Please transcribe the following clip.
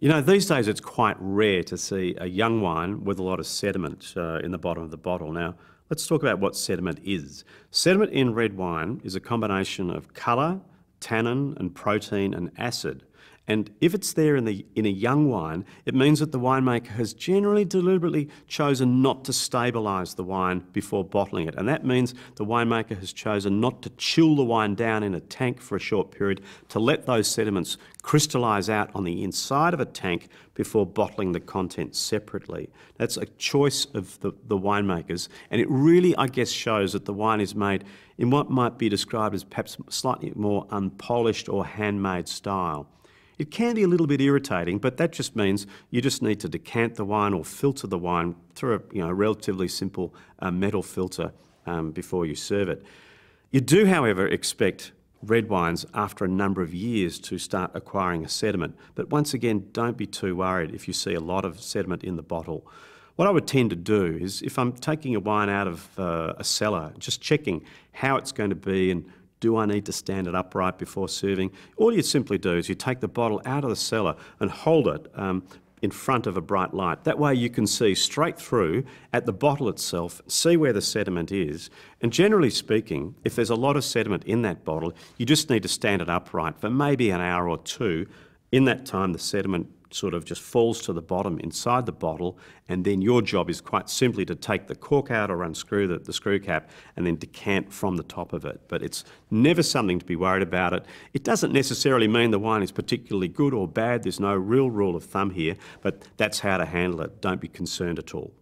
You know, these days it's quite rare to see a young wine with a lot of sediment in the bottom of the bottle. Now, let's talk about what sediment is. Sediment in red wine is a combination of colour, tannin and protein and acid. And if it's there in a young wine, it means that the winemaker has generally deliberately chosen not to stabilise the wine before bottling it. And that means the winemaker has chosen not to chill the wine down in a tank for a short period, to let those sediments crystallise out on the inside of a tank before bottling the contents separately. That's a choice of the winemakers, and it really, I guess, shows that the wine is made in what might be described as perhaps slightly more unpolished or handmade style. It can be a little bit irritating, but that just means you just need to decant the wine or filter the wine through a relatively simple metal filter before you serve it. You do, however, expect red wines after a number of years to start acquiring a sediment, but once again, don't be too worried if you see a lot of sediment in the bottle. What I would tend to do is, if I'm taking a wine out of a cellar, just checking how it's going to be and do I need to stand it upright before serving? All you simply do is you take the bottle out of the cellar and hold it in front of a bright light. That way you can see straight through at the bottle itself, see where the sediment is. And generally speaking, if there's a lot of sediment in that bottle, you just need to stand it upright for maybe an hour or two. In that time, the sediment sort of just falls to the bottom inside the bottle, and then your job is quite simply to take the cork out or unscrew the screw cap and then decant from the top of it. But it's never something to be worried about it. It doesn't necessarily mean the wine is particularly good or bad. There's no real rule of thumb here, but that's how to handle it. Don't be concerned at all.